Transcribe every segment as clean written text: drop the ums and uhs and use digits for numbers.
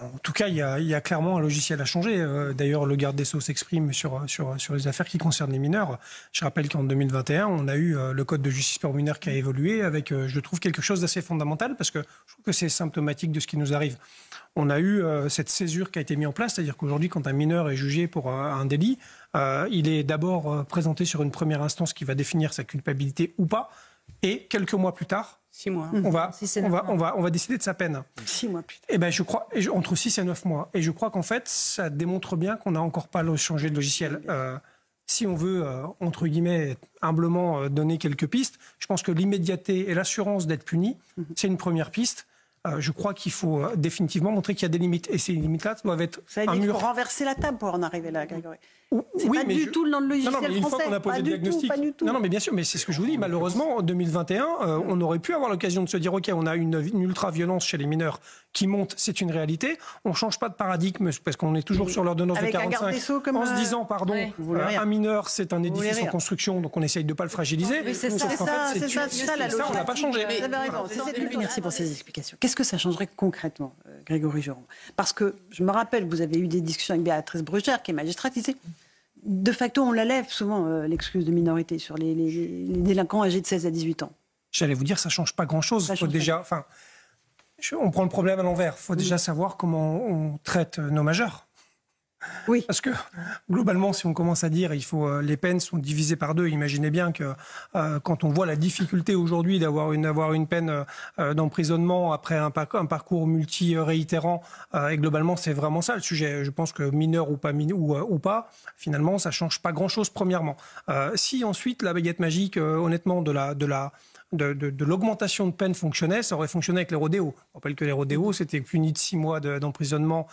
En tout cas, il y a clairement un logiciel à changer. D'ailleurs, le garde des Sceaux s'exprime sur les affaires qui concernent les mineurs. Je rappelle qu'en 2021, on a eu le code de justice pour mineurs qui a évolué avec, je trouve, quelque chose d'assez fondamental parce que je trouve que c'est symptomatique de ce qui nous arrive. On a eu cette césure qui a été mise en place, c'est-à-dire qu'aujourd'hui, quand un mineur est jugé pour un délit, il est d'abord présenté sur une première instance qui va définir sa culpabilité ou pas, et quelques mois plus tard, 6 mois. on va décider de sa peine. 6 mois plus tard. Eh ben, je crois, entre 6 et 9 mois. Et je crois qu'en fait, ça démontre bien qu'on n'a encore pas changé de logiciel. Si on veut, entre guillemets, humblement donner quelques pistes, je pense que l'immédiateté et l'assurance d'être puni, c'est une première piste. Je crois qu'il faut définitivement montrer qu'il y a des limites. Et ces limites-là doivent être Ça veut dire qu'il faut renverser la table pour en arriver là, Grégory. C'est oui, pas du tout dans le logiciel français. Une fois qu'on a posé le diagnostic. Pas du tout. Non, mais bien sûr, mais c'est ce que je vous dis. Malheureusement, en 2021, on aurait pu avoir l'occasion de se dire, OK, on a une ultra-violence chez les mineurs qui monte, c'est une réalité. On ne change pas de paradigme parce qu'on est toujours sur l'ordonnance de 45 en se disant, pardon, un mineur, c'est un édifice en construction, donc on essaye de ne pas le fragiliser. Oui, c'est ça, la logique. On n'a pas changé. Vous avez raison. Merci pour ces explications. Qu'est-ce que ça changerait concrètement, Grégory Joron? Parce que je me rappelle, vous avez eu des discussions avec Béatrice Brugère, qui est magistrate, qui disait, de facto, on la lève souvent, l'excuse de minorité, sur les délinquants âgés de 16 à 18 ans. J'allais vous dire, ça ne change pas grand-chose. On prend le problème à l'envers. Il faut déjà savoir comment on traite nos majeurs. Oui. Parce que globalement, si on commence à dire les peines sont divisées par 2, imaginez bien que quand on voit la difficulté aujourd'hui d'avoir une peine d'emprisonnement après un parcours multi-réitérant, et globalement c'est vraiment ça le sujet. Je pense que mineur ou pas, finalement ça change pas grand-chose premièrement. Si ensuite la baguette magique, honnêtement, de l'augmentation de peine fonctionnait, ça aurait fonctionné avec les rodéos. Je rappelle que les rodéos, c'était puni de 6 mois d'emprisonnement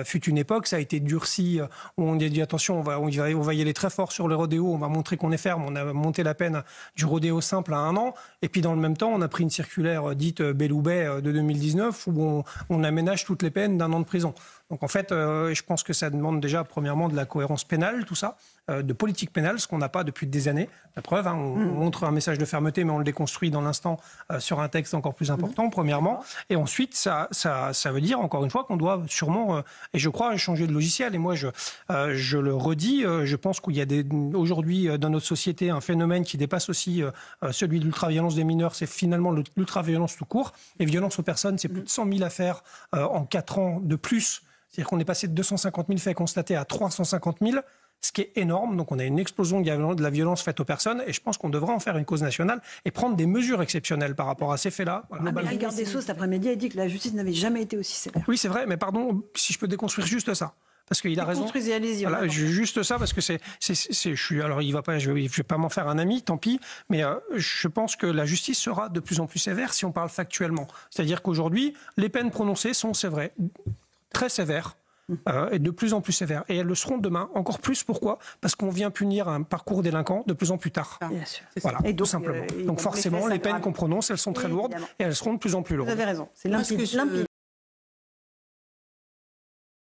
fut une époque, ça a été durci, où on a dit attention, on va y aller très fort sur les rodéos, on va montrer qu'on est ferme, on a monté la peine du rodéo simple à 1 an, et puis dans le même temps, on a pris une circulaire dite Belloubet de 2019, où on aménage toutes les peines d'1 an de prison. Donc en fait, je pense que ça demande déjà premièrement de la cohérence pénale, tout ça, de politique pénale, ce qu'on n'a pas depuis des années. La preuve, on montre un message de fermeté, mais on le déconstruit dans l'instant sur un texte encore plus important, premièrement. Et ensuite, ça veut dire, encore une fois, qu'on doit sûrement, et je crois, changer de logiciel. Et moi, je le redis, je pense qu'il y a aujourd'hui dans notre société un phénomène qui dépasse aussi celui de l'ultraviolence des mineurs, c'est finalement l'ultraviolence tout court. Et violence aux personnes, c'est plus de 100 000 affaires en 4 ans de plus. C'est-à-dire qu'on est passé de 250 000 faits constatés à 350 000, ce qui est énorme. Donc on a une explosion de la violence faite aux personnes et je pense qu'on devrait en faire une cause nationale et prendre des mesures exceptionnelles par rapport à ces faits-là. Voilà. Le garde des Sceaux cet après-midi a dit que la justice n'avait jamais été aussi sévère. Oui, c'est vrai, mais pardon, si je peux déconstruire juste ça. Parce qu'il a raison. Construisez, allez-y. Voilà, juste ça, parce que alors je vais pas m'en faire un ami, tant pis, mais je pense que la justice sera de plus en plus sévère si on parle factuellement. C'est-à-dire qu'aujourd'hui, les peines prononcées sont, c'est vrai, très sévères. Et de plus en plus sévères. Et elles le seront demain encore plus. Pourquoi? Parce qu'on vient punir un parcours délinquant de plus en plus tard. Bien sûr. Voilà, et donc, tout simplement. Donc forcément, les peines qu'on prononce, elles sont très lourdes et elles seront de plus en plus lourdes. Vous avez raison. C'est limpide.